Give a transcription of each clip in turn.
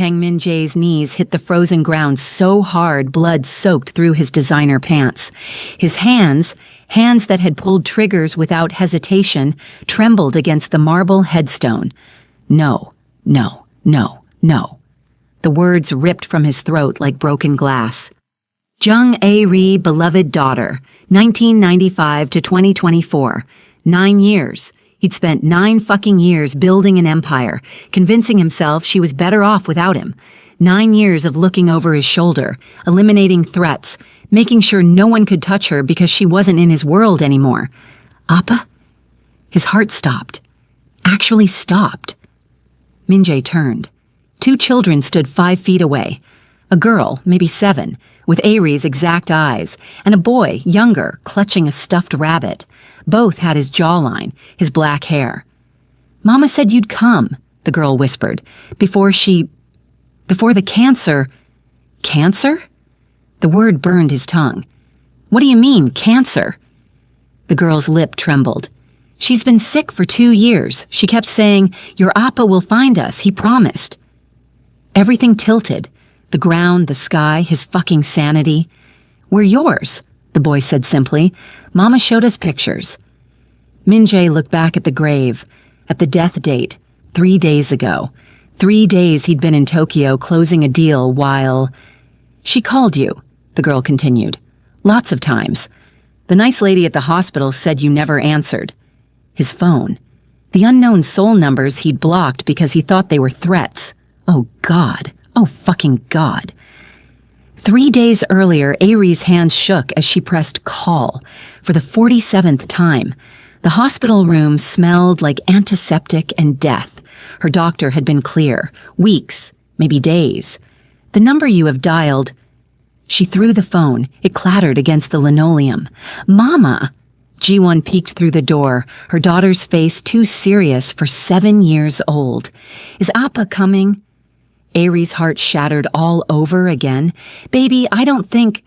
Kang Min-jae's knees hit the frozen ground so hard blood soaked through his designer pants. His hands that had pulled triggers without hesitation, trembled against the marble headstone. No, no, no, no. The words ripped from his throat like broken glass. Jung A-ri, beloved daughter, 1995 to 2024. 9 years. He'd spent 9 fucking years building an empire, convincing himself she was better off without him. 9 years of looking over his shoulder, eliminating threats, making sure no one could touch her because she wasn't in his world anymore. Appa? His heart stopped. Actually stopped. Min-jae turned. 2 children stood 5 feet away. A girl, maybe 7, with A-ri's exact eyes, and a boy, younger, clutching a stuffed rabbit. Both had his jawline, his black hair. "Mama said you'd come," the girl whispered, before the cancer. Cancer? The word burned his tongue. "What do you mean, cancer?" The girl's lip trembled. "She's been sick for 2 years. She kept saying, 'Your Appa will find us, he promised.'" Everything tilted. The ground, the sky, his fucking sanity. "We're yours," the boy said simply. "Mama showed us pictures." Min-jae looked back at the grave, at the death date, 3 days ago. 3 days he'd been in Tokyo closing a deal while... "She called you," the girl continued. "Lots of times. The nice lady at the hospital said you never answered." His phone. The unknown soul numbers he'd blocked because he thought they were threats. Oh God. Oh fucking God. 3 days earlier, A-ri's hands shook as she pressed call for the 47th time. The hospital room smelled like antiseptic and death. Her doctor had been clear. Weeks, maybe days. "The number you have dialed..." She threw the phone. It clattered against the linoleum. "Mama!" Ji-won peeked through the door, her daughter's face too serious for 7 years old. "Is Appa coming?" A-ri's heart shattered all over again. "Baby, I don't think..."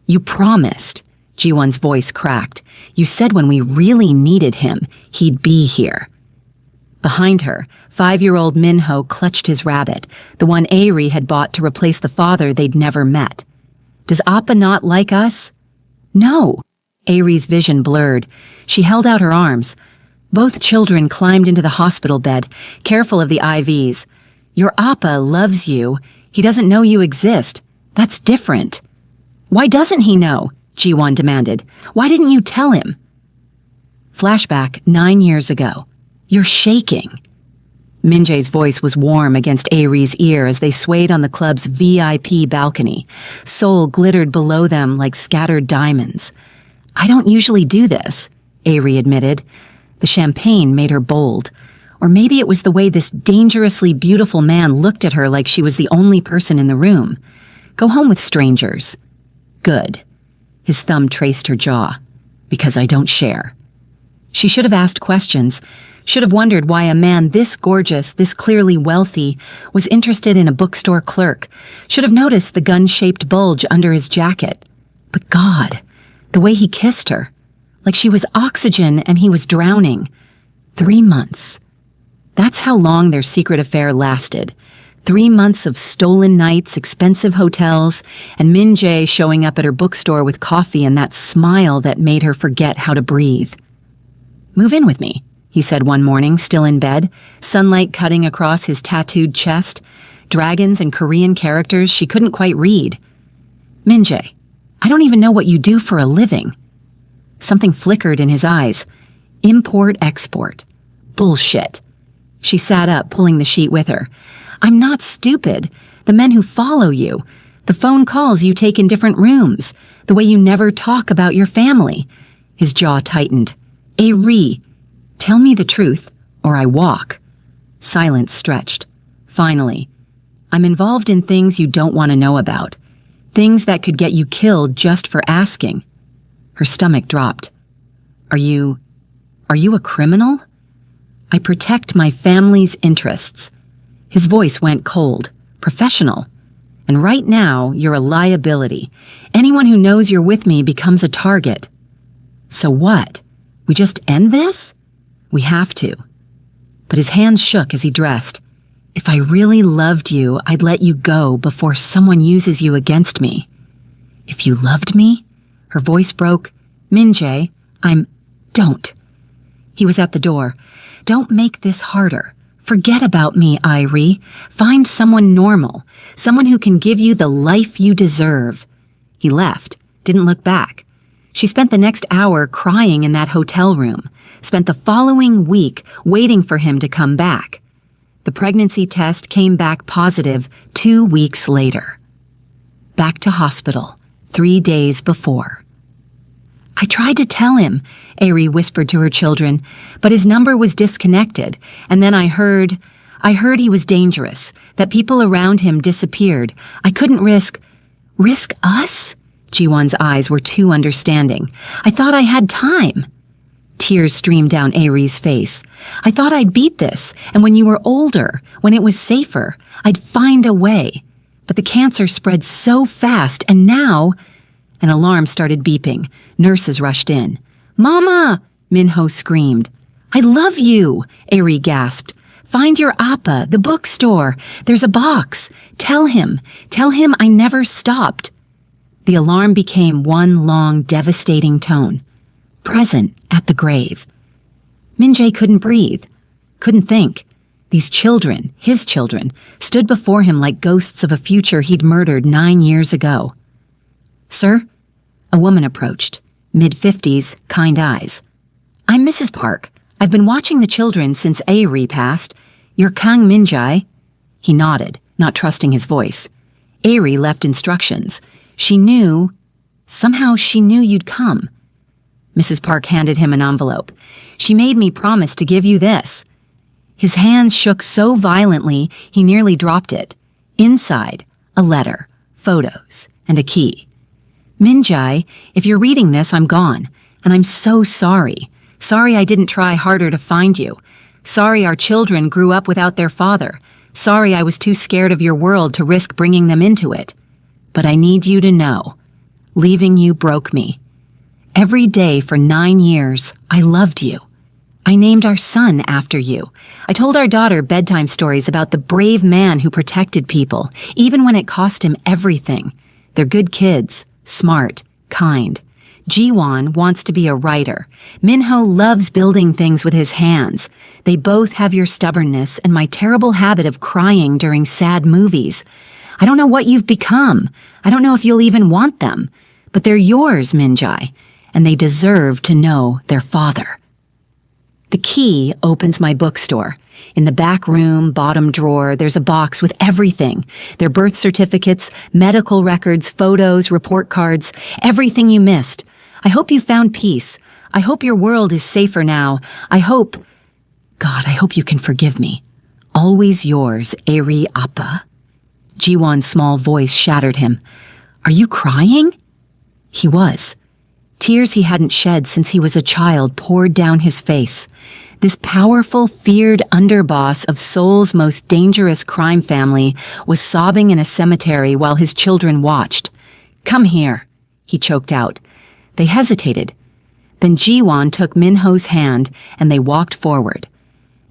"You promised." Ji-won's voice cracked. "You said when we really needed him, he'd be here." Behind her, 5-year-old Minho clutched his rabbit, the one A-ri had bought to replace the father they'd never met. "Does Appa not like us?" "No." A-ri's vision blurred. She held out her arms. Both children climbed into the hospital bed, careful of the IVs. "Your Appa loves you. He doesn't know you exist. That's different." "Why doesn't he know?" Ji-won demanded. "Why didn't you tell him?" Flashback 9 years ago. "You're shaking." Min-jae's voice was warm against A-ri's ear as they swayed on the club's VIP balcony. Soul glittered below them like scattered diamonds. "I don't usually do this," A-ri admitted. The champagne made her bold. Or maybe it was the way this dangerously beautiful man looked at her like she was the only person in the room. "Go home with strangers." "Good." His thumb traced her jaw. "Because I don't share." She should have asked questions, should have wondered why a man this gorgeous, this clearly wealthy, was interested in a bookstore clerk, should have noticed the gun-shaped bulge under his jacket. But God, the way he kissed her, like she was oxygen and he was drowning. 3 months. That's how long their secret affair lasted. 3 months of stolen nights, expensive hotels, and Min-jae showing up at her bookstore with coffee and that smile that made her forget how to breathe. "Move in with me," he said one morning, still in bed, sunlight cutting across his tattooed chest, dragons and Korean characters she couldn't quite read. "Min-jae, I don't even know what you do for a living." Something flickered in his eyes. Import-export. Bullshit. She sat up, pulling the sheet with her. "I'm not stupid. The men who follow you. The phone calls you take in different rooms. The way you never talk about your family." His jaw tightened. "A-ri, tell me the truth, or I walk." Silence stretched. Finally, "I'm involved in things you don't want to know about. Things that could get you killed just for asking." Her stomach dropped. Are you a criminal?" "I protect my family's interests." His voice went cold. "Professional. And right now, you're a liability. Anyone who knows you're with me becomes a target." "So what? We just end this?" "We have to." But his hands shook as he dressed. If I really loved you, I'd let you go before someone uses you against me. If you loved me? Her voice broke. Min-jae, Don't. He was at the door. Don't make this harder. Forget about me, Irie. Find someone normal, someone who can give you the life you deserve. He left, didn't look back. She spent the next hour crying in that hotel room, spent the following week waiting for him to come back. The pregnancy test came back positive 2 weeks later. Back to hospital, 3 days before. I tried to tell him, Ari whispered to her children, but his number was disconnected, and then I heard he was dangerous, that people around him disappeared. I couldn't risk us? Jiwon's eyes were too understanding. I thought I had time. Tears streamed down Ari's face. I thought I'd beat this, and when you were older, when it was safer, I'd find a way. But the cancer spread so fast, and now... An alarm started beeping. Nurses rushed in. Mama! Minho screamed. I love you, Ari gasped. Find your appa, the bookstore. There's a box. Tell him I never stopped. The alarm became one long, devastating tone. Present at the grave. Min-jae couldn't breathe, couldn't think. These children, his children, stood before him like ghosts of a future he'd murdered 9 years ago. Sir? A woman approached, mid-50s, kind eyes. I'm Mrs. Park. I've been watching the children since Ari passed. You're Kang Min-jae? He nodded, not trusting his voice. Ari left instructions. Somehow she knew you'd come. Mrs. Park handed him an envelope. She made me promise to give you this. His hands shook so violently he nearly dropped it. Inside, a letter, photos, and a key. Min-jae, if you're reading this, I'm gone, and I'm so sorry. Sorry I didn't try harder to find you. Sorry our children grew up without their father. Sorry I was too scared of your world to risk bringing them into it. But I need you to know, leaving you broke me. Every day for 9 years, I loved you. I named our son after you. I told our daughter bedtime stories about the brave man who protected people, even when it cost him everything. They're good kids. Smart, kind. Jiwon wants to be a writer. Minho loves building things with his hands. They both have your stubbornness and my terrible habit of crying during sad movies. I don't know what you've become. I don't know if you'll even want them. But they're yours, Min-jae, and they deserve to know their father. The key opens my bookstore. In the back room, bottom drawer, there's a box with everything. Their birth certificates, medical records, photos, report cards, everything you missed. I hope you found peace. I hope your world is safer now. I hope you can forgive me. Always yours, Ari Appa. Jiwon's small voice shattered him. Are you crying? He was. Tears he hadn't shed since he was a child poured down his face. This powerful, feared underboss of Seoul's most dangerous crime family was sobbing in a cemetery while his children watched. Come here, he choked out. They hesitated. Then Jiwon took Minho's hand and they walked forward.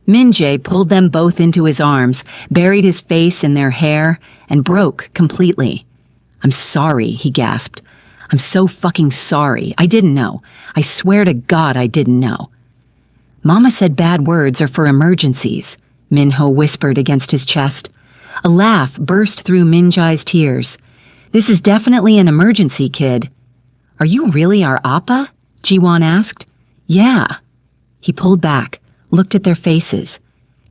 Min-jae pulled them both into his arms, buried his face in their hair, and broke completely. I'm sorry, he gasped. I'm so fucking sorry. I didn't know. I swear to God I didn't know. Mama said bad words are for emergencies, Minho whispered against his chest. A laugh burst through Min-jae's tears. This is definitely an emergency, kid. Are you really our Appa? Jiwon asked. Yeah. He pulled back, looked at their faces.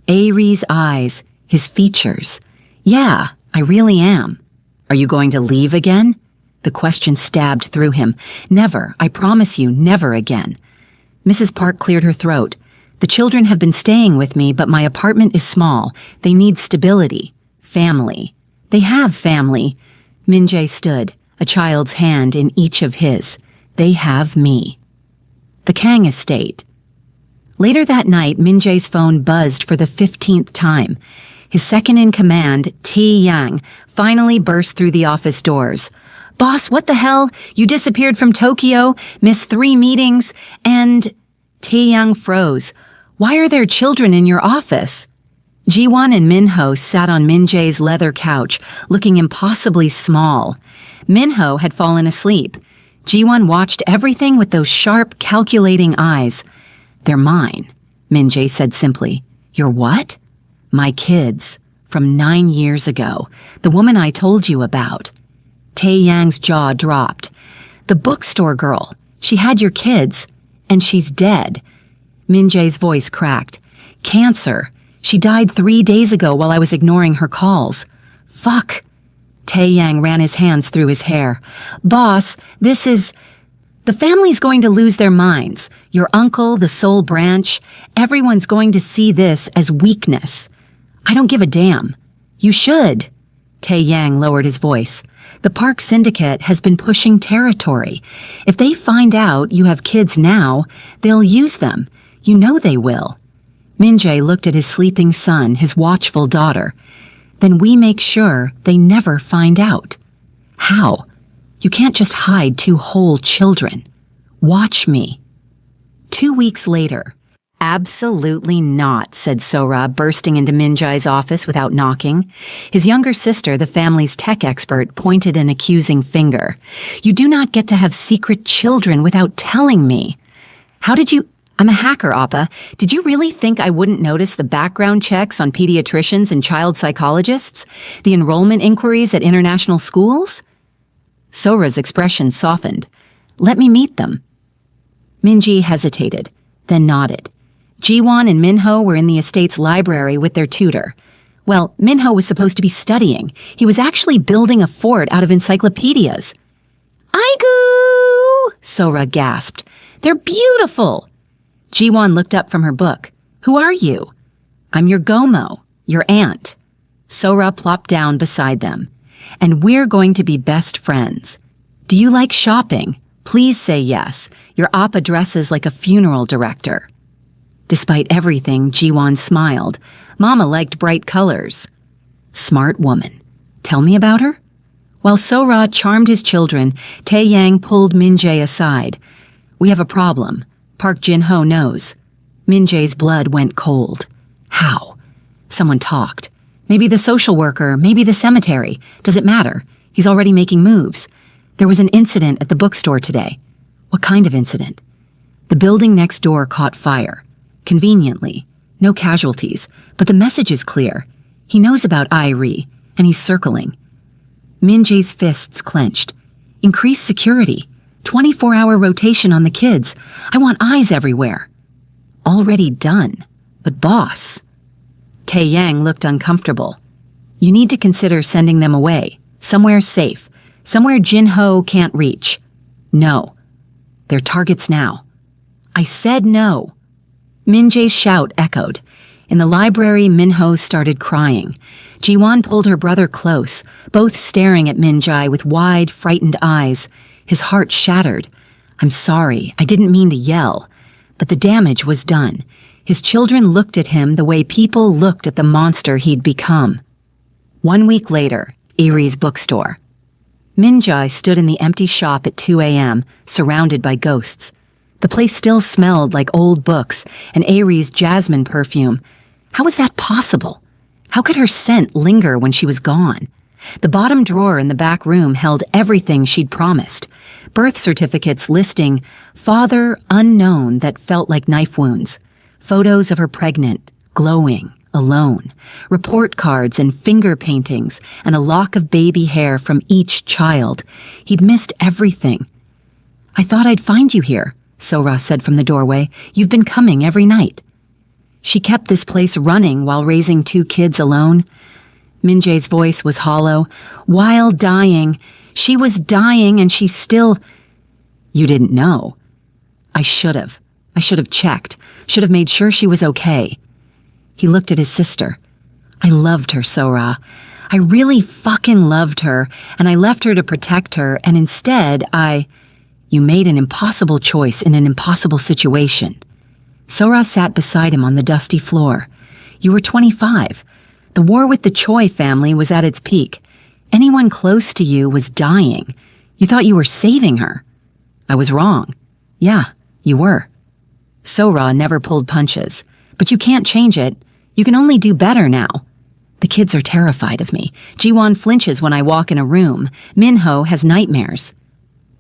Ari's eyes, his features. Yeah, I really am. Are you going to leave again? The question stabbed through him. Never, I promise you, never again. Mrs. Park cleared her throat. The children have been staying with me, but my apartment is small. They need stability. Family. They have family. Min-jae stood, a child's hand in each of his. They have me. The Kang estate. Later that night, Min-jae's phone buzzed for the 15th time. His second-in-command, Tae-yang, finally burst through the office doors. Boss, what the hell? You disappeared from Tokyo, missed 3 meetings, and... Tae-yang froze. Why are there children in your office? Jiwon and Minho sat on Min-jae's leather couch, looking impossibly small. Minho had fallen asleep. Jiwon watched everything with those sharp, calculating eyes. "They're mine," Min-jae said simply. "Your what?" "My kids. From 9 years ago. The woman I told you about." Tae-yang's jaw dropped. "The bookstore girl. She had your kids, and she's dead." Min-jae's voice cracked. "Cancer. She died 3 days ago while I was ignoring her calls." "Fuck." Tae-yang ran his hands through his hair. "Boss, this is... The family's going to lose their minds. Your uncle, the sole branch, everyone's going to see this as weakness. I don't give a damn." "You should." Tae-yang lowered his voice. "The Park Syndicate has been pushing territory. If they find out you have kids now, they'll use them. You know they will." Min-jae looked at his sleeping son, his watchful daughter. "Then we make sure they never find out." "How? You can't just hide 2 whole children. Watch me." 2 weeks later. "Absolutely not," said Sora, bursting into Min-jae's office without knocking. His younger sister, the family's tech expert, pointed an accusing finger. "You do not get to have secret children without telling me." "How did you—" "I'm a hacker, Appa. Did you really think I wouldn't notice the background checks on pediatricians and child psychologists? The enrollment inquiries at international schools?" Sora's expression softened. "Let me meet them." Min-jae hesitated, then nodded. Jiwon and Minho were in the estate's library with their tutor. Well, Minho was supposed to be studying. He was actually building a fort out of encyclopedias. "Aigu!" Sora gasped. "They're beautiful!" Jiwon looked up from her book. "Who are you?" "I'm your Gomo, your aunt." Sora plopped down beside them. "And we're going to be best friends. Do you like shopping? Please say yes. Your Appa dresses like a funeral director." Despite everything, Jiwon smiled. Mama liked bright colors. "Smart woman. Tell me about her?" While Sora charmed his children, Tae-yang pulled Min-jae aside. "We have a problem. Park Jin-ho knows." Min-jae's blood went cold. "How?" "Someone talked. Maybe the social worker, maybe the cemetery. Does it matter? He's already making moves. There was an incident at the bookstore today." "What kind of incident?" "The building next door caught fire. Conveniently. No casualties, but the message is clear. He knows about Irie, and he's circling." Min-jae's fists clenched. "Increase security. 24-hour rotation on the kids. I want eyes everywhere." "Already done. But boss..." Tae-yang looked uncomfortable. "You need to consider sending them away. Somewhere safe. Somewhere Jin-ho can't reach." "No. They're targets now." "I said no." Min-jae's shout echoed. In the library, Minho started crying. Jiwon pulled her brother close, both staring at Min-jae with wide, frightened eyes. His heart shattered. "I'm sorry, I didn't mean to yell." But the damage was done. His children looked at him the way people looked at the monster he'd become. 1 week later, Irie's bookstore. Min-jae stood in the empty shop at 2 a.m., surrounded by ghosts. The place still smelled like old books and Irie's jasmine perfume. How was that possible? How could her scent linger when she was gone? The bottom drawer in the back room held everything she'd promised. Birth certificates listing father unknown that felt like knife wounds. Photos of her pregnant, glowing, alone. Report cards and finger paintings and a lock of baby hair from each child. He'd missed everything. "I thought I'd find you here," Sora said from the doorway. "You've been coming every night." She kept this place running while raising 2 kids alone. Min-jae's voice was hollow. "While dying. She was dying and she still..." "You didn't know." "I should have. I should have checked. Should have made sure she was okay." He looked at his sister. "I loved her, Sora. I really fucking loved her, and I left her to protect her, and instead You made an impossible choice in an impossible situation." Sora sat beside him on the dusty floor. "You were 25. The war with the Choi family was at its peak. Anyone close to you was dying. You thought you were saving her." "I was wrong." "Yeah, you were." Sora never pulled punches. "But you can't change it. You can only do better now. The kids are terrified of me. Jiwon flinches when I walk in a room. Minho has nightmares.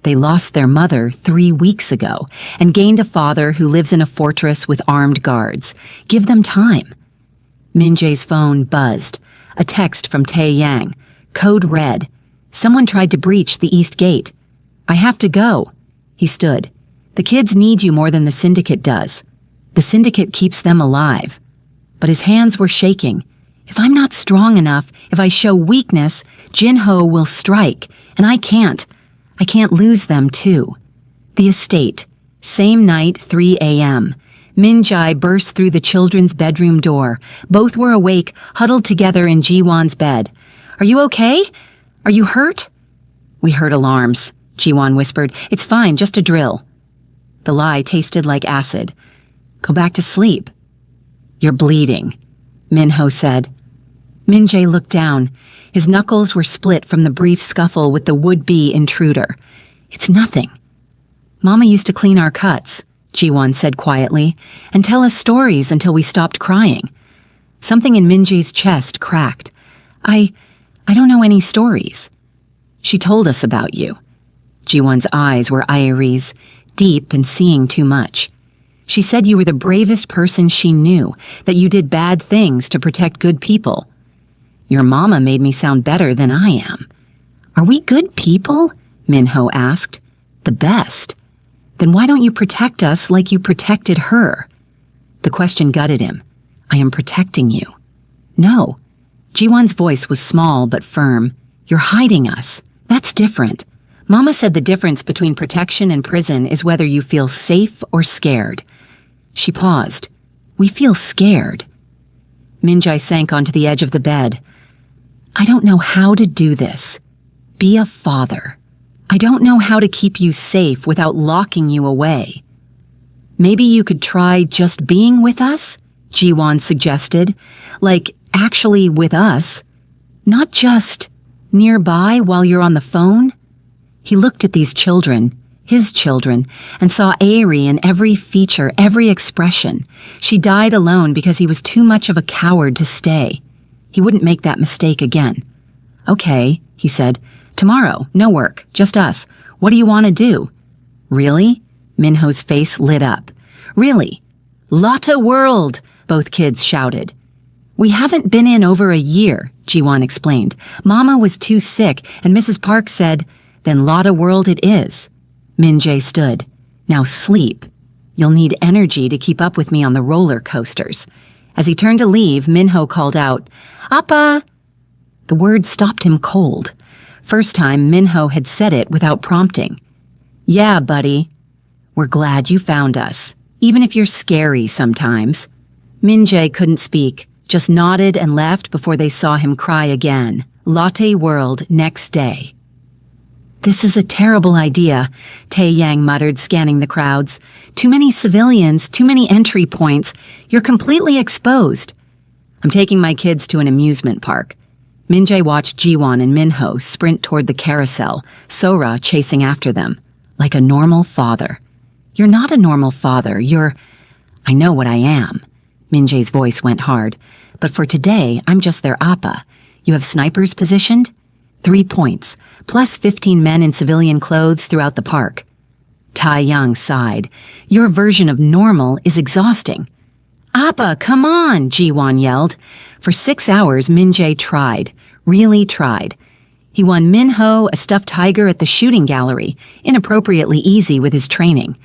They lost their mother 3 weeks ago and gained a father who lives in a fortress with armed guards. Give them time. Min-jae's phone buzzed. A text from Tae-yang. Code red. Someone tried to breach the east gate. I have to go. He stood. The kids need you more than the syndicate does. The syndicate keeps them alive. But his hands were shaking. If I'm not strong enough, if I show weakness, Jin-ho will strike, and I can't. I can't lose them, too. The estate. Same night, 3 a.m. Min-jae burst through the children's bedroom door. Both were awake, huddled together in Jiwon's bed. Are you okay? Are you hurt? We heard alarms, Jiwon whispered. It's fine, just a drill. The lie tasted like acid. Go back to sleep. You're bleeding, Minho said. Min-jae looked down. His knuckles were split from the brief scuffle with the would-be intruder. It's nothing. Mama used to clean our cuts, Jiwon said quietly, and tell us stories until we stopped crying. Something in Min-jae's chest cracked. I don't know any stories. She told us about you. Jiwon's eyes were iris, deep and seeing too much. She said you were the bravest person she knew, that you did bad things to protect good people. Your mama made me sound better than I am. Are we good people? Minho asked. The best. Then why don't you protect us like you protected her? The question gutted him. I am protecting you. No. Jiwon's voice was small but firm. You're hiding us. That's different. Mama said the difference between protection and prison is whether you feel safe or scared. She paused. We feel scared. Min-jae sank onto the edge of the bed. I don't know how to do this. Be a father. I don't know how to keep you safe without locking you away. Maybe you could try just being with us? Jiwon suggested. Like, actually with us. Not just nearby while you're on the phone. He looked at these children, his children, and saw Airi in every feature, every expression. She died alone because he was too much of a coward to stay. He wouldn't make that mistake again. Okay, he said. Tomorrow, no work, just us. What do you want to do? Really? Minho's face lit up. Really? Lotta World, both kids shouted. We haven't been in over a year, Jiwon explained. Mama was too sick, and Mrs. Park said, then Lotta World it is. Min-jae stood. Now sleep. You'll need energy to keep up with me on the roller coasters. As he turned to leave, Minho called out, Appa! The word stopped him cold. First time Minho had said it without prompting. Yeah, buddy. We're glad you found us, even if you're scary sometimes. Min-jae couldn't speak, just nodded and left before they saw him cry again. Lotte World next day. This is a terrible idea, Tae-yang muttered, scanning the crowds. Too many civilians, too many entry points. You're completely exposed. I'm taking my kids to an amusement park. Min-jae watched Jiwon and Minho sprint toward the carousel, Sora chasing after them. Like a normal father. You're not a normal father, I know what I am. Min-jae's voice went hard. But for today, I'm just their appa. You have snipers positioned? 3 points, plus 15 men in civilian clothes throughout the park. Tae-yang sighed. Your version of normal is exhausting. Appa, come on, Jiwon yelled. For 6 hours, Min-jae tried, really tried. He won Minho a stuffed tiger at the shooting gallery, inappropriately easy with his training.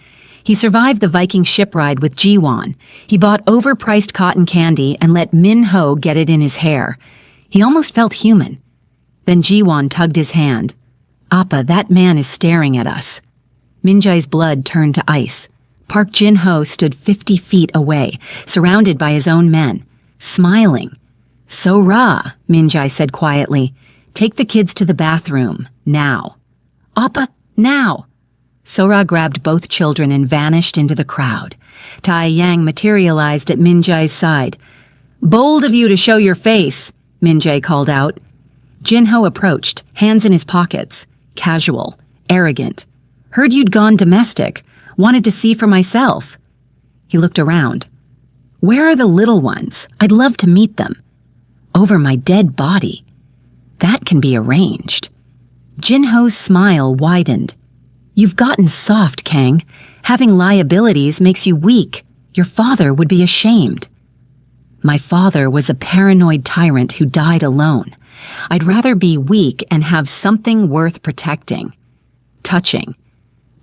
He survived the Viking ship ride with Jiwon. He bought overpriced cotton candy and let Minho get it in his hair. He almost felt human. Then Jiwon tugged his hand. Appa, that man is staring at us. Min-jae's blood turned to ice. Park Jin-ho stood 50 feet away, surrounded by his own men, smiling. So-ra, Min-jae said quietly. Take the kids to the bathroom, now. Appa, now! So-ra grabbed both children and vanished into the crowd. Tae-yang materialized at Min-jae's side. Bold of you to show your face, Min-jae called out. Jin-ho approached, hands in his pockets. Casual, arrogant. Heard you'd gone domestic. Wanted to see for myself. He looked around. Where are the little ones? I'd love to meet them. Over my dead body. That can be arranged. Jinho's smile widened. You've gotten soft, Kang. Having liabilities makes you weak. Your father would be ashamed. My father was a paranoid tyrant who died alone. I'd rather be weak and have something worth protecting. Touching.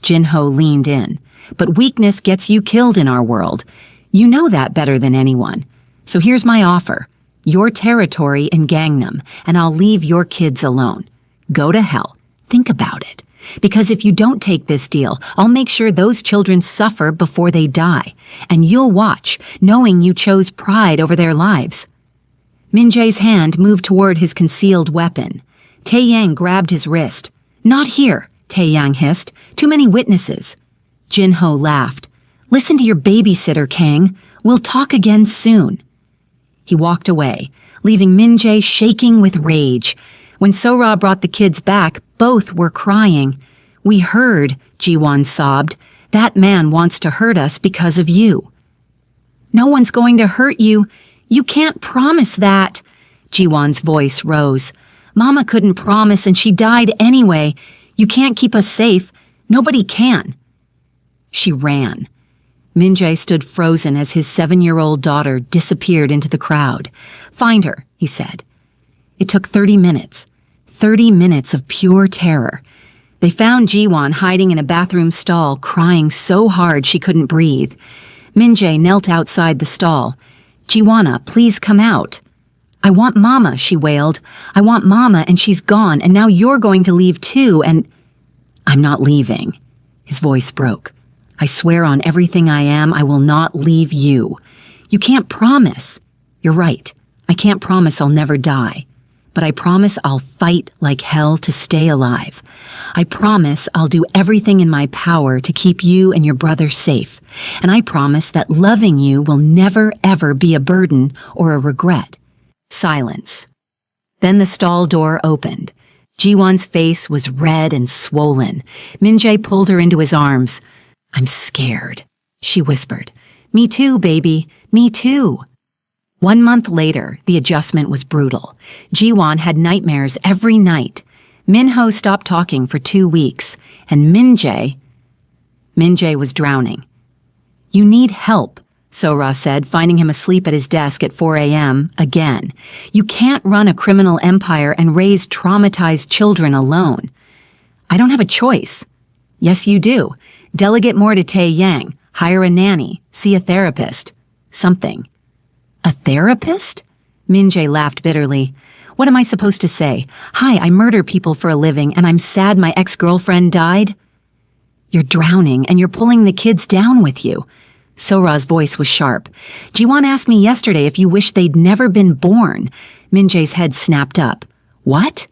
Jinho leaned in. But weakness gets you killed in our world. You know that better than anyone. So here's my offer. Your territory in Gangnam, and I'll leave your kids alone. Go to hell. Think about it. Because if you don't take this deal, I'll make sure those children suffer before they die. And you'll watch, knowing you chose pride over their lives. Min-jae's hand moved toward his concealed weapon. Tae-yang grabbed his wrist. Not here, Tae-yang hissed. Too many witnesses. Jinho laughed. Listen to your babysitter, Kang. We'll talk again soon. He walked away, leaving Min-jae shaking with rage. When Sora brought the kids back, both were crying. We heard, Ji-won sobbed. That man wants to hurt us because of you. No one's going to hurt you. You can't promise that. Ji-won's voice rose. Mama couldn't promise and she died anyway. You can't keep us safe. Nobody can. She ran. Min-jae stood frozen as his 7-year-old daughter disappeared into the crowd. Find her, he said. It took 30 minutes. 30 minutes of pure terror. They found Ji-won hiding in a bathroom stall, crying so hard she couldn't breathe. Min-jae knelt outside the stall. Ji-won, please come out. I want Mama, she wailed. I want Mama, and she's gone, and now you're going to leave too, and... I'm not leaving. His voice broke. I swear on everything I am, I will not leave you. You can't promise. You're right. I can't promise I'll never die. But I promise I'll fight like hell to stay alive. I promise I'll do everything in my power to keep you and your brother safe. And I promise that loving you will never, ever be a burden or a regret. Silence. Then the stall door opened. Ji-won's face was red and swollen. Min-jae pulled her into his arms. I'm scared, she whispered. Me too, baby. Me too. 1 month later, the adjustment was brutal. Ji-won had nightmares every night. Min-ho stopped talking for 2 weeks, and Min-jae was drowning. You need help, Sora said, finding him asleep at his desk at 4 a.m. again. You can't run a criminal empire and raise traumatized children alone. I don't have a choice. Yes, you do. Delegate more to Tae-yang, hire a nanny, see a therapist. Something. A therapist? Min-jae laughed bitterly. What am I supposed to say? Hi, I murder people for a living and I'm sad my ex-girlfriend died? You're drowning and you're pulling the kids down with you. Sora's voice was sharp. Ji-won asked me yesterday if you wish they'd never been born. Min-jae's head snapped up. What?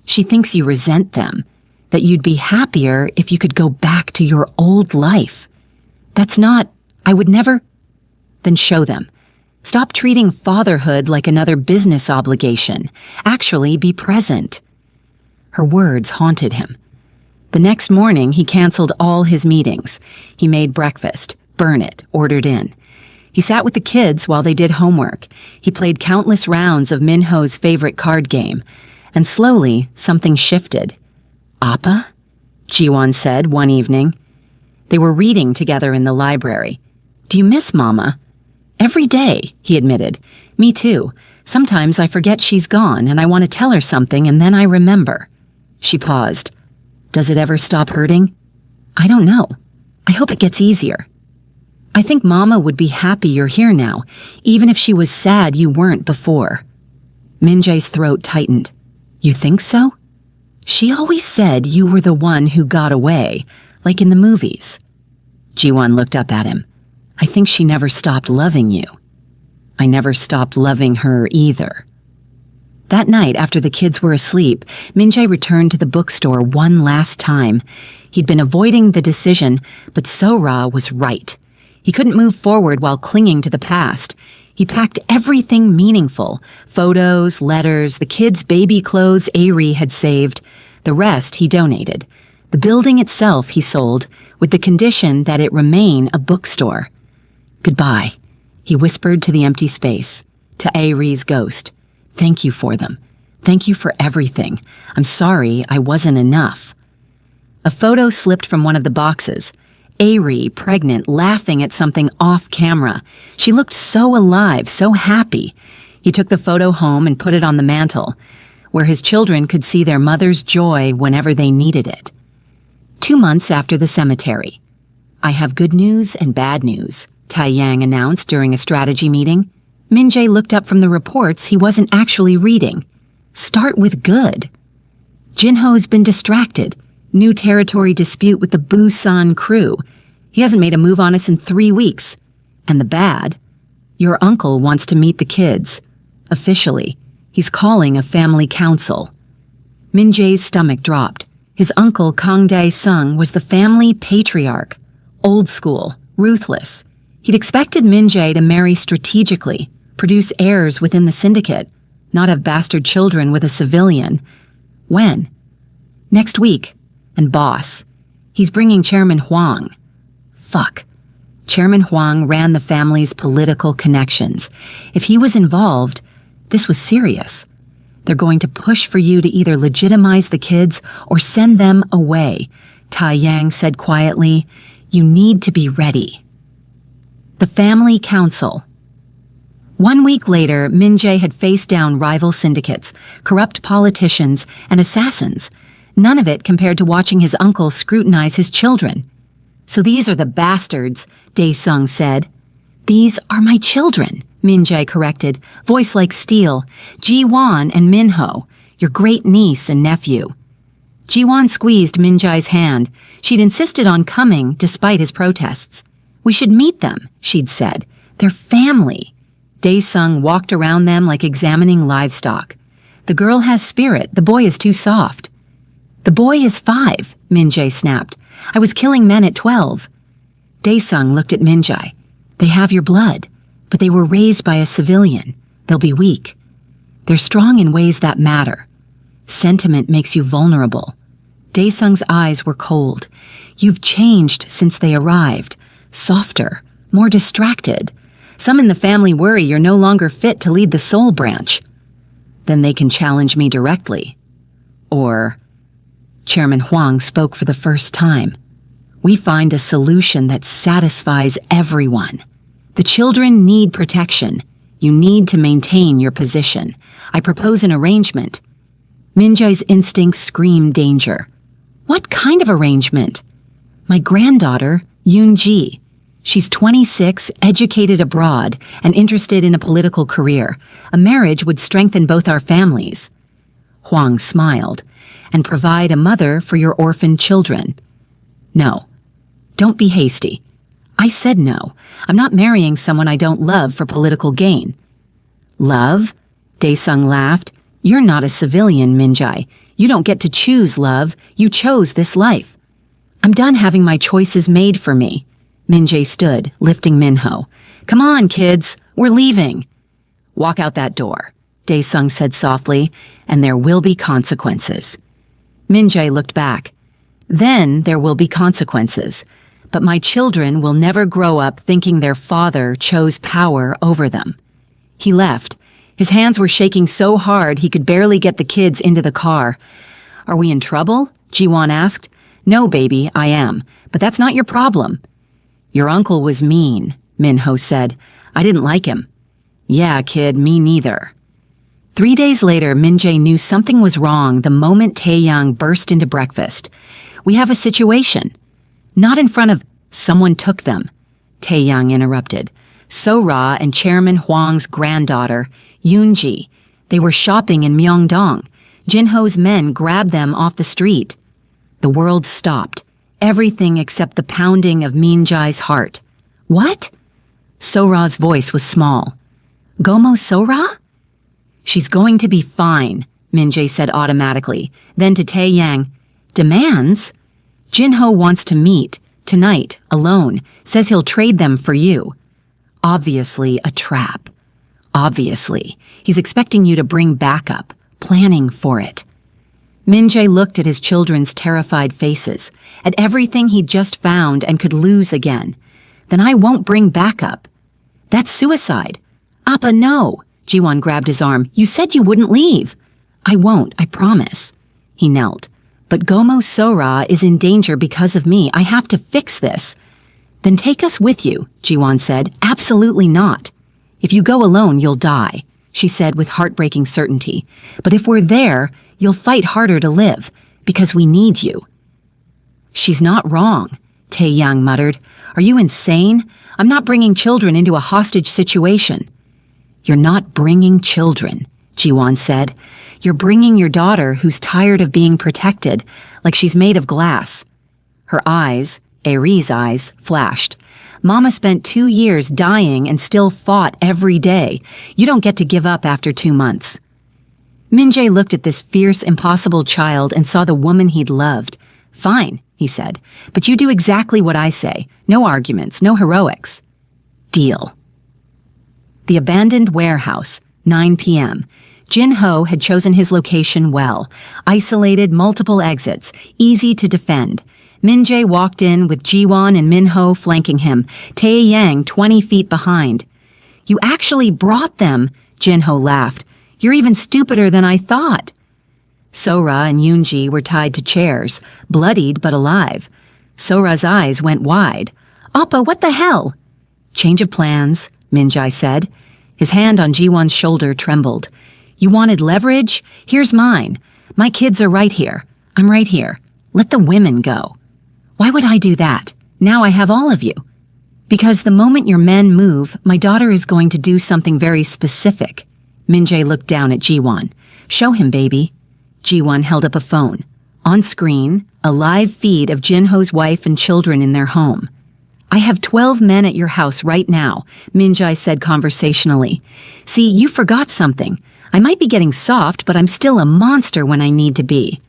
She thinks you resent them. That you'd be happier if you could go back to your old life. That's not... I would never... Then show them. Stop treating fatherhood like another business obligation. Actually, be present. Her words haunted him. The next morning, he canceled all his meetings. He made breakfast, burn it, ordered in. He sat with the kids while they did homework. He played countless rounds of Min-ho's favorite card game. And slowly, something shifted. Appa? Ji-won said one evening. They were reading together in the library. Do you miss Mama? Every day, he admitted. Me too. Sometimes I forget she's gone and I want to tell her something and then I remember. She paused. Does it ever stop hurting? I don't know. I hope it gets easier. I think Mama would be happy you're here now, even if she was sad you weren't before. Min-jae's throat tightened. You think so? She always said you were the one who got away, like in the movies. Ji-won looked up at him. I think she never stopped loving you. I never stopped loving her either. That night, after the kids were asleep, Min-jae returned to the bookstore one last time. He'd been avoiding the decision, but Sora was right. He couldn't move forward while clinging to the past. He packed everything meaningful, photos, letters, the kids' baby clothes Ari had saved. The rest he donated. The building itself he sold, with the condition that it remain a bookstore. Goodbye. He whispered to the empty space, to Ari's ghost. "Thank you for them. Thank you for everything. I'm sorry I wasn't enough." A photo slipped from one of the boxes. Ari, pregnant, laughing at something off camera. She looked so alive, so happy. He took the photo home and put it on the mantel, where his children could see their mother's joy whenever they needed it. 2 months after the cemetery. "I have good news and bad news," Taeyang announced during a strategy meeting. Min-jae looked up from the reports he wasn't actually reading. "Start with good." Jinho's been distracted. New territory dispute with the Busan crew. He hasn't made a move on us in 3 weeks. And the bad? Your uncle wants to meet the kids. Officially. He's calling a family council. Min-jae's stomach dropped. His uncle Kang Dae-sung was the family patriarch. Old school, ruthless. He'd expected Min-jae to marry strategically, produce heirs within the syndicate, not have bastard children with a civilian. When? Next week. And boss. He's bringing Chairman Huang. Fuck. Chairman Huang ran the family's political connections. If he was involved, this was serious. They're going to push for you to either legitimize the kids or send them away. Taeyang said quietly, "You need to be ready." The family council. 1 week later, Min-jae had faced down rival syndicates, corrupt politicians, and assassins. None of it compared to watching his uncle scrutinize his children. "So these are the bastards," Dae-sung said. "These are my children," Min-jae corrected, voice like steel. "Ji-won and Min-ho, your great niece and nephew." Ji-won squeezed Min-jae's hand. She'd insisted on coming despite his protests. "We should meet them," she'd said. "They're family." Dae-sung walked around them like examining livestock. "The girl has spirit, the boy is too soft." "The boy is 5, Min-jae snapped. "I was killing men at 12. Dae-sung looked at Min-jae. "They have your blood, but they were raised by a civilian. They'll be weak. They're strong in ways that matter. Sentiment makes you vulnerable." Dae-sung's eyes were cold. "You've changed since they arrived. Softer, more distracted. Some in the family worry you're no longer fit to lead the soul branch. Then they can challenge me directly. Or..." Chairman Huang spoke for the first time. "We find a solution that satisfies everyone. The children need protection. You need to maintain your position. I propose an arrangement." Min-jae's instincts screamed danger. "What kind of arrangement?" "My granddaughter, Yoon-ji. She's 26, educated abroad, and interested in a political career. A marriage would strengthen both our families." Huang smiled. "And provide a mother for your orphaned children." "No. Don't be hasty." "I said no. I'm not marrying someone I don't love for political gain." "Love?" Dae-sung laughed. "You're not a civilian, Min-jae. You don't get to choose love. You chose this life." "I'm done having my choices made for me." Min-jae stood, lifting Min-ho. "Come on, kids. We're leaving." "Walk out that door," Dae-sung said softly, "and there will be consequences." Min-jae looked back. "Then there will be consequences. But my children will never grow up thinking their father chose power over them." He left. His hands were shaking so hard he could barely get the kids into the car. "Are we in trouble?" Ji-won asked. "No, baby, I am. But that's not your problem." "Your uncle was mean," Min-ho said. "I didn't like him." "Yeah, kid, me neither." 3 days later, Min-jae knew something was wrong the moment Taeyang burst into breakfast. "We have a situation." "Not in front of..." "Someone took them," Taeyang interrupted. "So-ra and Chairman Huang's granddaughter, Yoon-ji. They were shopping in Myeongdong. Jinho's men grabbed them off the street." The world stopped. Everything except the pounding of Min-jae's heart. "What?" So-ra's voice was small. "Gomo So-ra?" "She's going to be fine," Min-jae said automatically. Then to Taeyang, "Demands? Jinho wants to meet, tonight, alone, says he'll trade them for you." Obviously a trap. Obviously. He's expecting you to bring backup, planning for it. Min-jae looked at his children's terrified faces, at everything he'd just found and could lose again. "Then I won't bring backup." That's suicide. Appa, no. Jiwon grabbed his arm. You said you wouldn't leave. I won't, I promise. He knelt. But Gomo Sora is in danger because of me. I have to fix this. Then take us with you, Jiwon said. Absolutely not. If you go alone, you'll die, she said with heartbreaking certainty. But if we're there, you'll fight harder to live, because we need you. She's not wrong, Taeyang muttered. Are you insane? I'm not bringing children into a hostage situation. You're not bringing children, Jiwon said. You're bringing your daughter who's tired of being protected, like she's made of glass. Her eyes, Aries' eyes, flashed. Mama spent 2 years dying and still fought every day. You don't get to give up after 2 months. Min-jae looked at this fierce, impossible child and saw the woman he'd loved. Fine, he said, but you do exactly what I say. No arguments, no heroics. Deal. The abandoned warehouse, 9 p.m. Jin-ho had chosen his location well. Isolated, multiple exits, easy to defend. Min-jae walked in with Jiwon and Min-ho flanking him, Taeyang 20 feet behind. You actually brought them, Jin-ho laughed. You're even stupider than I thought. Sora and Yoonji were tied to chairs, bloodied but alive. Sora's eyes went wide. Appa, what the hell? Change of plans, Min-jae said. His hand on Jiwon's shoulder trembled. You wanted leverage? Here's mine. My kids are right here. I'm right here. Let the women go. Why would I do that? Now I have all of you. Because the moment your men move, my daughter is going to do something very specific. Min-jae looked down at Jiwon. Show him, baby. Jiwon held up a phone. On screen, a live feed of Jin-ho's wife and children in their home. I have 12 men at your house right now, Min-jae said conversationally. See, you forgot something. I might be getting soft, but I'm still a monster when I need to be.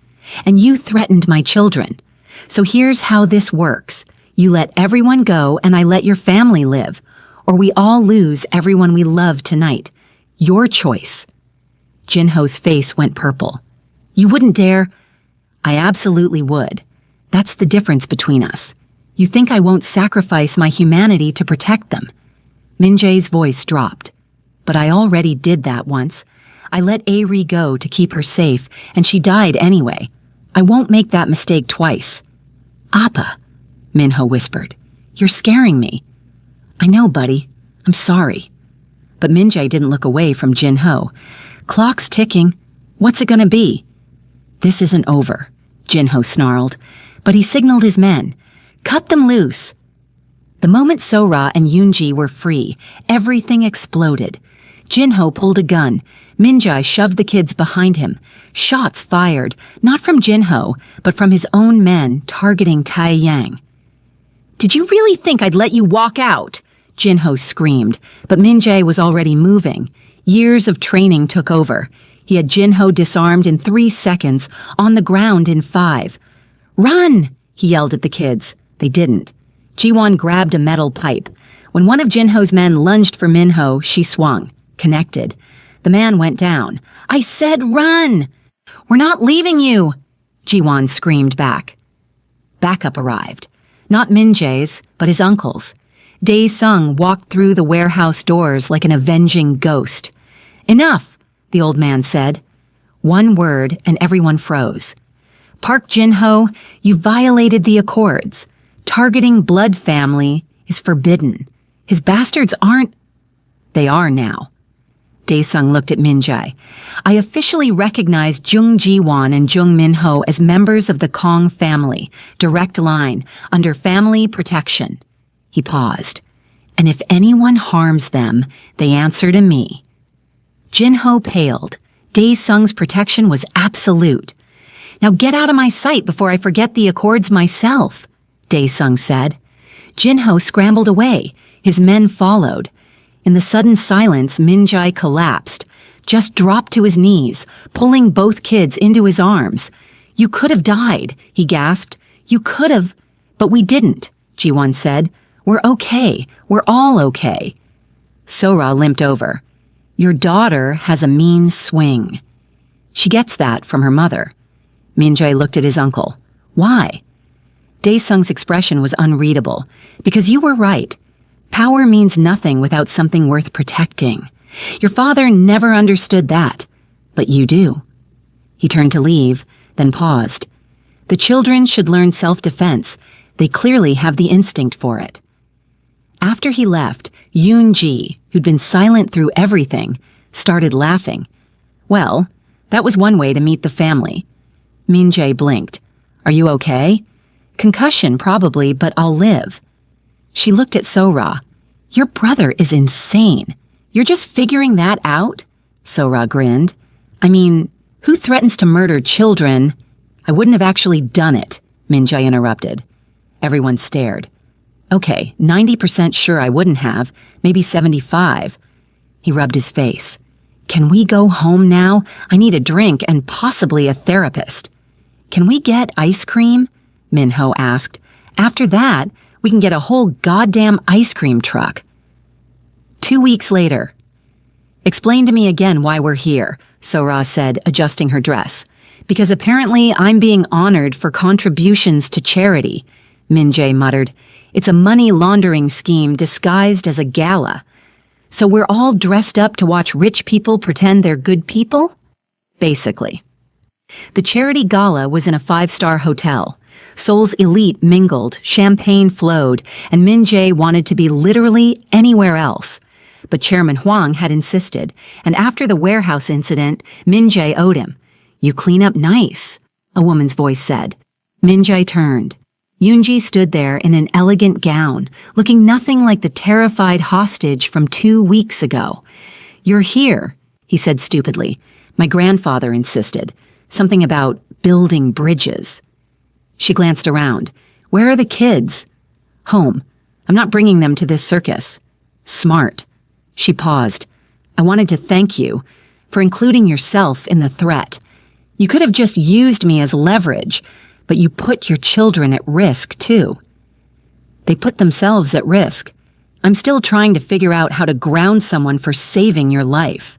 And you threatened my children. So here's how this works. You let everyone go and I let your family live. Or we all lose everyone we love tonight. Your choice. Jin-ho's face went purple. You wouldn't dare. I absolutely would. That's the difference between us. You think I won't sacrifice my humanity to protect them. Min-jae's voice dropped. But I already did that once. I let Airi go to keep her safe, and she died anyway. I won't make that mistake twice. Appa, Min-ho whispered. You're scaring me. I know, buddy. I'm sorry. But Min-jae didn't look away from Jin-ho. Clock's ticking. What's it gonna be? This isn't over, Jin-ho snarled. But he signaled his men. Cut them loose. The moment Sora and Yoonji were free, everything exploded. Jin-ho pulled a gun. Min-jae shoved the kids behind him. Shots fired, not from Jin-ho, but from his own men targeting Taeyang. Did you really think I'd let you walk out? Jin-ho screamed, but Min-jae was already moving. Years of training took over. He had Jin-ho disarmed in 3 seconds, on the ground in 5. Run! He yelled at the kids. They didn't. Jiwon grabbed a metal pipe. When one of Jin-ho's men lunged for Min-ho, she swung, connected. The man went down. I said run! We're not leaving you! Jiwon screamed back. Backup arrived. Not Min-jae's, but his uncle's. Dae-sung walked through the warehouse doors like an avenging ghost. Enough, the old man said. One word, and everyone froze. Park Jin-ho, you violated the accords. Targeting blood family is forbidden. His bastards aren't... They are now. Dae-sung looked at Min-jae. I officially recognize Jung Ji-won and Jung Min-ho as members of the Kong family, direct line, under family protection. He paused. And if anyone harms them, they answer to me. Jin-ho paled. Dae-sung's protection was absolute. Now get out of my sight before I forget the accords myself, Dae-sung said. Jin-ho scrambled away. His men followed. In the sudden silence, Min-jae collapsed, just dropped to his knees, pulling both kids into his arms. You could have died, he gasped. You could have, but we didn't, Ji-won said. We're okay. We're all okay. Sora limped over. Your daughter has a mean swing. She gets that from her mother. Min-jae looked at his uncle. Why? Dae-sung's expression was unreadable. Because you were right. Power means nothing without something worth protecting. Your father never understood that, but you do. He turned to leave, then paused. The children should learn self-defense. They clearly have the instinct for it. After he left, Yoon-ji, who'd been silent through everything, started laughing. Well, that was one way to meet the family. Min-jae blinked. Are you okay? Concussion, probably, but I'll live. She looked at So-ra. Your brother is insane. You're just figuring that out? So-ra grinned. I mean, who threatens to murder children? I wouldn't have actually done it, Min-jae interrupted. Everyone stared. Okay, 90% sure I wouldn't have, maybe 75. He rubbed his face. Can we go home now? I need a drink and possibly a therapist. Can we get ice cream? Min-ho asked. After that, we can get a whole goddamn ice cream truck. 2 weeks later. Explain to me again why we're here, So-ra said, adjusting her dress. Because apparently I'm being honored for contributions to charity, Min-jae muttered. It's a money laundering scheme disguised as a gala. So we're all dressed up to watch rich people pretend they're good people? Basically. The charity gala was in a 5-star hotel. Seoul's elite mingled, champagne flowed, and Min-jae wanted to be literally anywhere else. But Chairman Hwang had insisted, and after the warehouse incident, Min-jae owed him. You clean up nice, a woman's voice said. Min-jae turned. Yoon-ji stood there in an elegant gown, looking nothing like the terrified hostage from 2 weeks ago. You're here, he said stupidly. My grandfather insisted. Something about building bridges. She glanced around. Where are the kids? Home. I'm not bringing them to this circus. Smart. She paused. I wanted to thank you for including yourself in the threat. You could have just used me as leverage, but you put your children at risk, too. They put themselves at risk. I'm still trying to figure out how to ground someone for saving your life.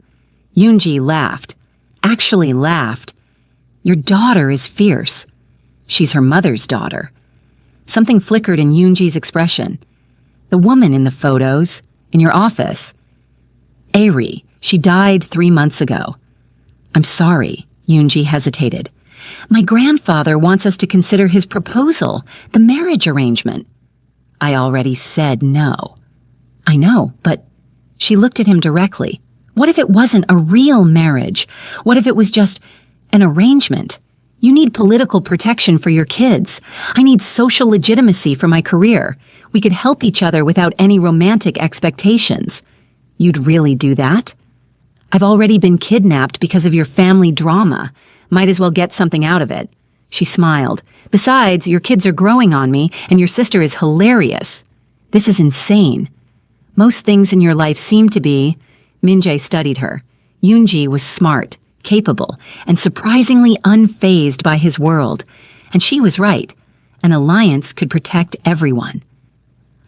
Yoon-ji laughed. Actually laughed. Your daughter is fierce. She's her mother's daughter. Something flickered in Yoon-ji's expression. The woman in the photos, in your office. Ari, she died 3 months ago. I'm sorry, Yoon-ji hesitated. My grandfather wants us to consider his proposal, the marriage arrangement. I already said no. I know, but she looked at him directly. What if it wasn't a real marriage? What if it was just an arrangement? You need political protection for your kids. I need social legitimacy for my career. We could help each other without any romantic expectations. You'd really do that? I've already been kidnapped because of your family drama. Might as well get something out of it. She smiled. Besides, your kids are growing on me, and your sister is hilarious. This is insane. Most things in your life seem to be. Min-jae studied her. Yoon-ji was smart, capable, and surprisingly unfazed by his world. And she was right. An alliance could protect everyone.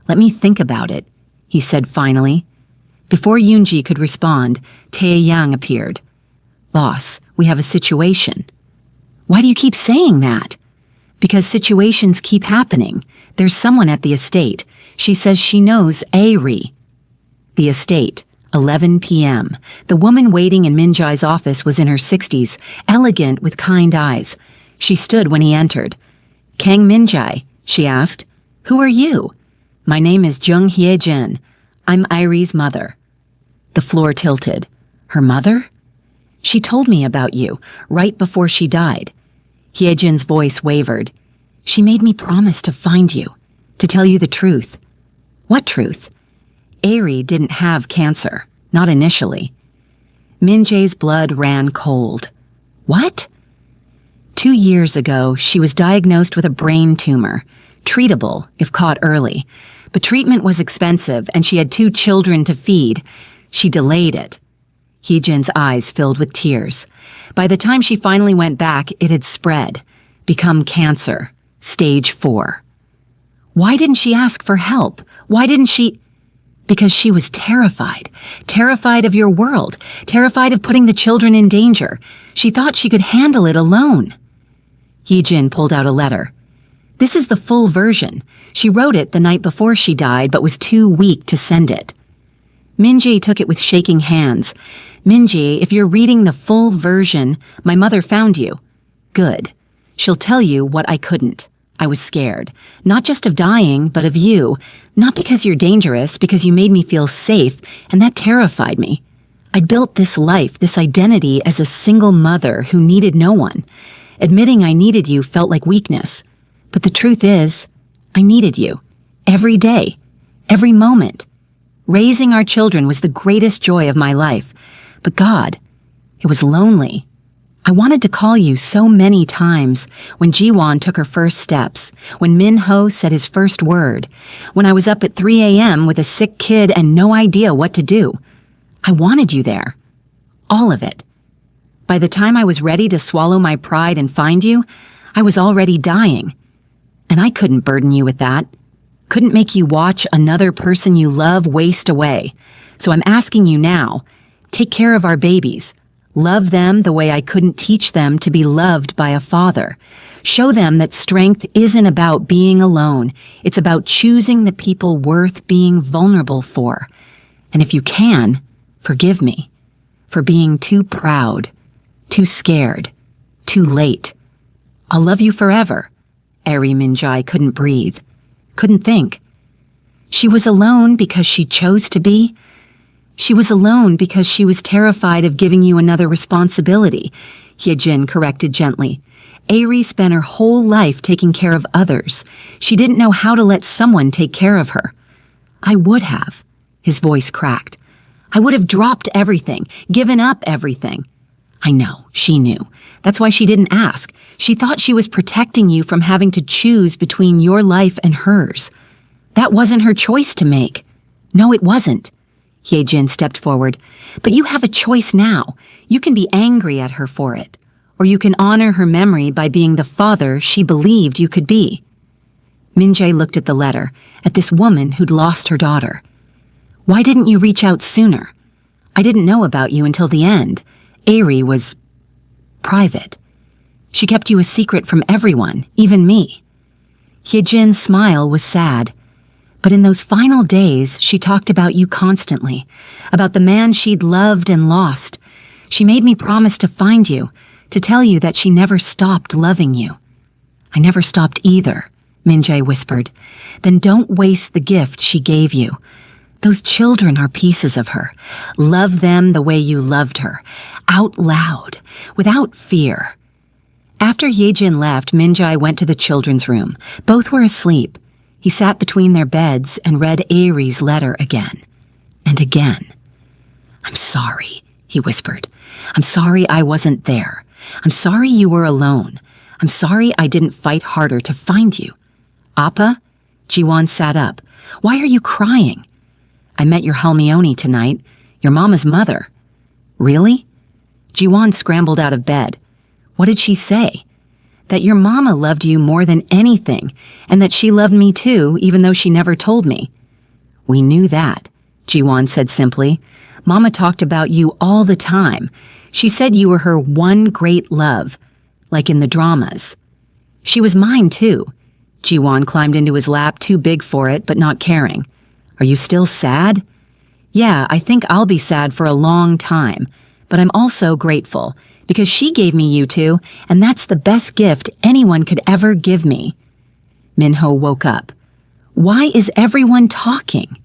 Let me think about it, he said finally. Before Yoon-ji could respond, Tae-yang appeared. Boss, we have a situation. Why do you keep saying that? Because situations keep happening. There's someone at the estate. She says she knows Ari. The estate, 11 p.m. The woman waiting in Min-jae's office was in her 60s, elegant with kind eyes. She stood when he entered. Kang Min-jae, she asked. Who are you? My name is Jung Hye-jin. I'm Ari's mother. The floor tilted. Her mother? She told me about you, right before she died. Hye-jin's voice wavered. She made me promise to find you, to tell you the truth. What truth? Ari didn't have cancer, not initially. Min-jae's blood ran cold. What? 2 years ago, she was diagnosed with a brain tumor, treatable if caught early. But treatment was expensive, and she had 2 children to feed. She delayed it. Hye-jin's eyes filled with tears. By the time she finally went back, it had spread, become cancer, stage 4. Why didn't she ask for help? Why didn't she? Because she was terrified. Terrified of your world. Terrified of putting the children in danger. She thought she could handle it alone. Hye-jin pulled out a letter. This is the full version. She wrote it the night before she died, but was too weak to send it. Minji took it with shaking hands. Minji, if you're reading the full version, my mother found you. Good. She'll tell you what I couldn't. I was scared. Not just of dying, but of you. Not because you're dangerous, because you made me feel safe, and that terrified me. I built this life, this identity as a single mother who needed no one. Admitting I needed you felt like weakness. But the truth is, I needed you. Every day. Every moment. Raising our children was the greatest joy of my life. But God, it was lonely. I wanted to call you so many times when Jiwon took her first steps, when Minho said his first word, when I was up at 3 a.m. with a sick kid and no idea what to do. I wanted you there. All of it. By the time I was ready to swallow my pride and find you, I was already dying. And I couldn't burden you with that. Couldn't make you watch another person you love waste away. So I'm asking you now, take care of our babies. Love them the way I couldn't teach them to be loved by a father. Show them that strength isn't about being alone. It's about choosing the people worth being vulnerable for. And if you can, forgive me for being too proud, too scared, too late. I'll love you forever. Eri Minjai couldn't breathe, couldn't think. She was alone because she chose to be. She was alone because she was terrified of giving you another responsibility, Hyejin corrected gently. Eri spent her whole life taking care of others. She didn't know how to let someone take care of her. I would have. His voice cracked. I would have dropped everything, given up everything. I know, she knew. That's why she didn't ask. She thought she was protecting you from having to choose between your life and hers. That wasn't her choice to make. No, it wasn't. Hyejin stepped forward. But you have a choice now. You can be angry at her for it. Or you can honor her memory by being the father she believed you could be. Minjae looked at the letter, at this woman who'd lost her daughter. Why didn't you reach out sooner? I didn't know about you until the end. Eri was private. She kept you a secret from everyone, even me. Hyejin's smile was sad. But in those final days, she talked about you constantly, about the man she'd loved and lost. She made me promise to find you, to tell you that she never stopped loving you. I never stopped either, Minjae whispered. Then don't waste the gift she gave you. Those children are pieces of her. Love them the way you loved her, out loud, without fear. After Hyejin left, Minjae went to the children's room. Both were asleep. He sat between their beds and read Eri's letter again and again. I'm sorry, he whispered. I'm sorry I wasn't there. I'm sorry you were alone. I'm sorry I didn't fight harder to find you. Appa? Jiwon sat up. Why are you crying? I met your Halmione tonight, your mama's mother. Really? Jiwon scrambled out of bed. What did she say? That your mama loved you more than anything, and that she loved me too, even though she never told me. We knew that, Jiwon said simply. Mama talked about you all the time. She said you were her one great love, like in the dramas. She was mine too. Jiwon climbed into his lap, too big for it, but not caring. Are you still sad? Yeah, I think I'll be sad for a long time, but I'm also grateful. Because she gave me you two, and that's the best gift anyone could ever give me. Minho woke up. Why is everyone talking?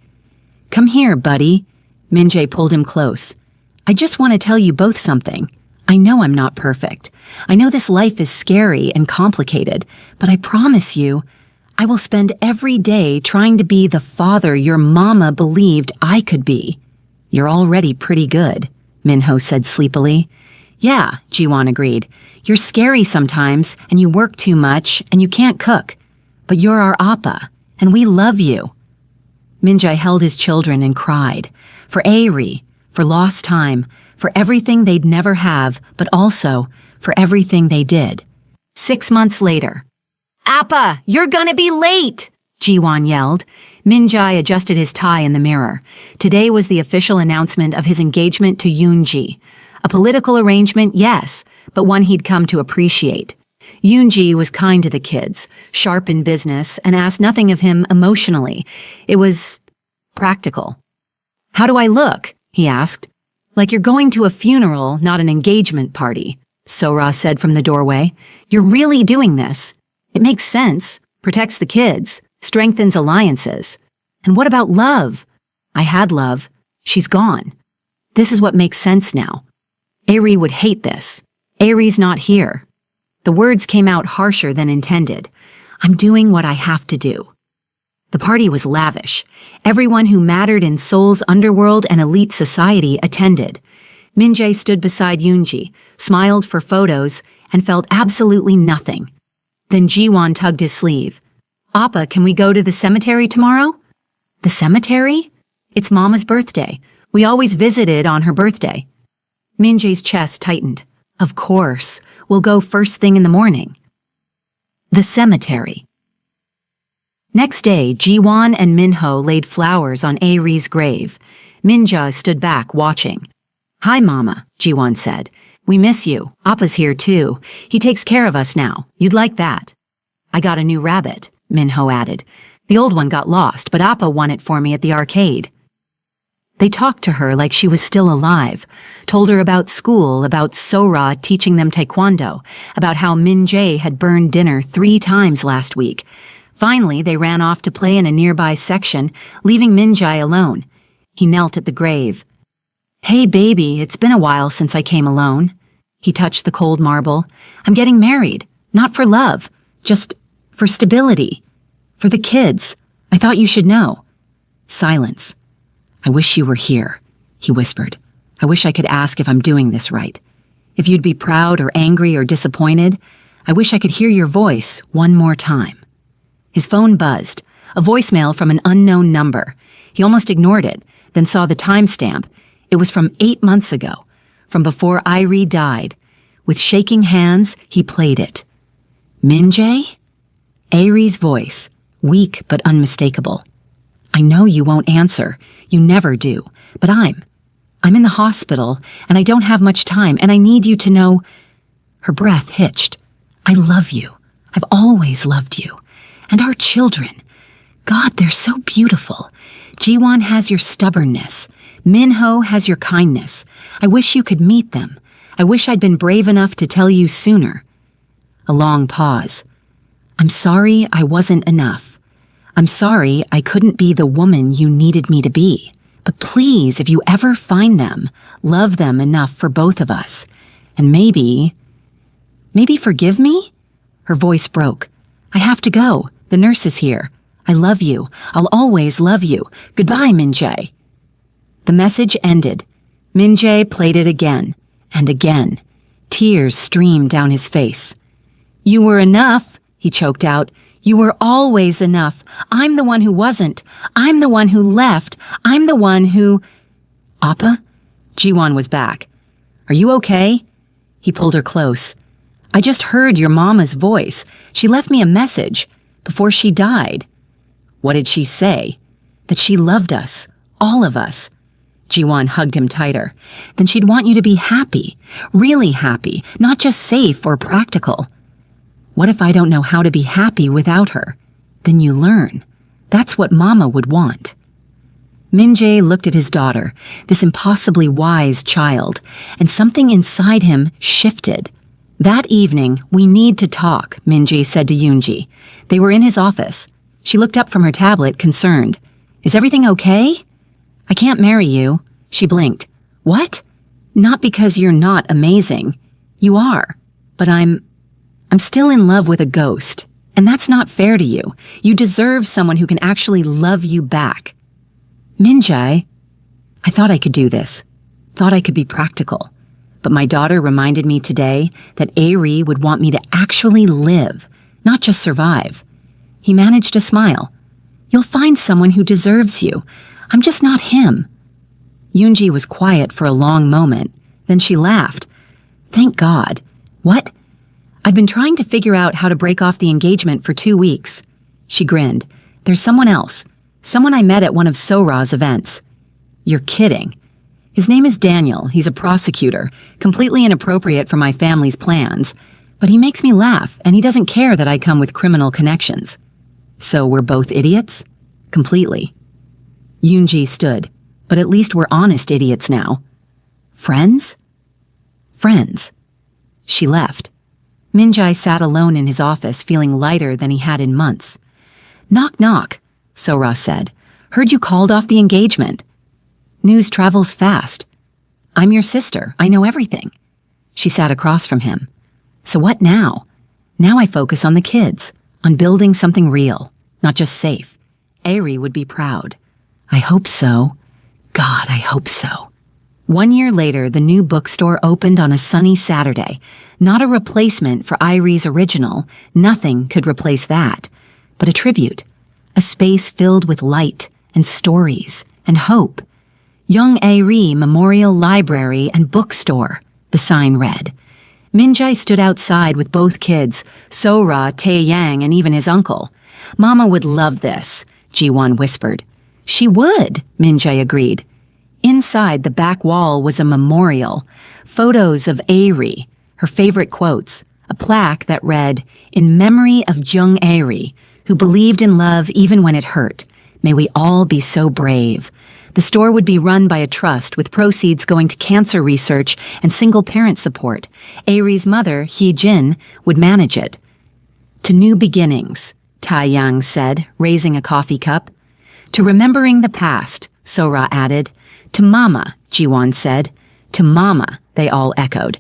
Come here, buddy. Minjae pulled him close. I just want to tell you both something. I know I'm not perfect. I know this life is scary and complicated, but I promise you, I will spend every day trying to be the father your mama believed I could be. You're already pretty good, Minho said sleepily. Yeah, Jiwon agreed. You're scary sometimes, and you work too much, and you can't cook. But you're our Appa, and we love you. Minjae held his children and cried. For Eri, for lost time, for everything they'd never have, but also for everything they did. 6 months later. Appa, you're gonna be late! Jiwon yelled. Minjae adjusted his tie in the mirror. Today was the official announcement of his engagement to Yoonji. A political arrangement, yes, but one he'd come to appreciate. Yoonji was kind to the kids, sharp in business, and asked nothing of him emotionally. It was practical. "How do I look?" he asked. "Like you're going to a funeral, not an engagement party," Sora said from the doorway. "You're really doing this. It makes sense, protects the kids, strengthens alliances. And what about love? I had love. She's gone. This is what makes sense now. Aerie would hate this. Aerie's not here." The words came out harsher than intended. "I'm doing what I have to do." The party was lavish. Everyone who mattered in Seoul's underworld and elite society attended. Min-jae stood beside Yoonji, smiled for photos, and felt absolutely nothing. Then Ji-won tugged his sleeve. "Appa, can we go to the cemetery tomorrow?" "The cemetery? It's Mama's birthday. We always visited on her birthday." Min-jae's chest tightened. "Of course. We'll go first thing in the morning." The cemetery. Next day, Ji-won and Min-ho laid flowers on Aerie's grave. Min-jae stood back, watching. "Hi, Mama," Ji-won said. "We miss you. Appa's here, too. He takes care of us now. You'd like that." "I got a new rabbit," Min-ho added. "The old one got lost, but Appa won it for me at the arcade." They talked to her like she was still alive, told her about school, about Sora teaching them taekwondo, about how Min-jae had burned dinner 3 times last week. Finally, they ran off to play in a nearby section, leaving Min-jae alone. He knelt at the grave. "Hey, baby, it's been a while since I came alone." He touched the cold marble. "I'm getting married, not for love, just for stability. For the kids. I thought you should know." Silence. "I wish you were here," he whispered. "I wish I could ask if I'm doing this right. If you'd be proud or angry or disappointed. I wish I could hear your voice one more time." His phone buzzed, a voicemail from an unknown number. He almost ignored it, then saw the timestamp. It was from 8 months ago, from before Aerie died. With shaking hands, he played it. "Min-jae?" Aerie's voice, weak but unmistakable. "I know you won't answer. You never do. But I'm in the hospital, and I don't have much time, and I need you to know..." Her breath hitched. "I love you. I've always loved you. And our children. God, they're so beautiful. Ji-won has your stubbornness. Min-ho has your kindness. I wish you could meet them. I wish I'd been brave enough to tell you sooner." A long pause. "I'm sorry I wasn't enough. I'm sorry I couldn't be the woman you needed me to be. But please, if you ever find them, love them enough for both of us. And maybe forgive me?" Her voice broke. "I have to go. The nurse is here. I love you. I'll always love you. Goodbye, Min-jae." The message ended. Min-jae played it again and again. Tears streamed down his face. "You were enough," he choked out. "You were always enough. I'm the one who wasn't. I'm the one who left. I'm the one who..." "Appa?" Ji-won was back. "Are you okay?" He pulled her close. "I just heard your mama's voice. She left me a message before she died." "What did she say?" "That she loved us. All of us." Ji-won hugged him tighter. "Then she'd want you to be happy. Really happy. Not just safe or practical." "What if I don't know how to be happy without her?" "Then you learn. That's what Mama would want." Min-jae looked at his daughter, this impossibly wise child, and something inside him shifted. "That evening, we need to talk," Min-jae said to Yoonji. They were in his office. She looked up from her tablet, concerned. "Is everything okay?" "I can't marry you." She blinked. "What?" "Not because you're not amazing. You are. But I'm still in love with a ghost. And that's not fair to you. You deserve someone who can actually love you back." "Min-jae, I thought I could do this. Thought I could be practical. But my daughter reminded me today that Aerie would want me to actually live, not just survive." He managed a smile. "You'll find someone who deserves you. I'm just not him." Yoonji was quiet for a long moment. Then she laughed. "Thank God. What?" "I've been trying to figure out how to break off the engagement for 2 weeks." She grinned. "There's someone else. Someone I met at one of Sora's events." "You're kidding." "His name is Daniel. He's a prosecutor. Completely inappropriate for my family's plans. But he makes me laugh, and he doesn't care that I come with criminal connections. So we're both idiots? Completely. Yoonji stood. But at least we're honest idiots now. Friends? Friends. She left. Minjae sat alone in his office, feeling lighter than he had in months. Knock, knock, Sora said. Heard you called off the engagement. News travels fast. I'm your sister. I know everything. She sat across from him. So what now? Now I focus on the kids, on building something real, not just safe. Airi would be proud. I hope so. God, I hope so. 1 year later, the new bookstore opened on a sunny Saturday. Not a replacement for Airi's original. Nothing could replace that. But a tribute. A space filled with light and stories and hope. Young Airi Memorial Library and Bookstore, the sign read. Minjae stood outside with both kids, Sora, Taeyang, and even his uncle. Mama would love this, Jiwon whispered. She would, Minjae agreed. Inside the back wall was a memorial, photos of Airi, her favorite quotes, a plaque that read, "In memory of Jung Airi, who believed in love even when it hurt. May we all be so brave." The store would be run by a trust with proceeds going to cancer research and single-parent support. Airi's mother, Hee-jin, would manage it. To new beginnings, Taeyang said, raising a coffee cup. To remembering the past, Sora added. To Mama, Jiwon said. To Mama, they all echoed.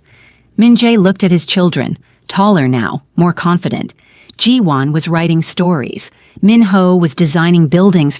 Minjae looked at his children, taller now, more confident. Jiwon was writing stories. Minho was designing buildings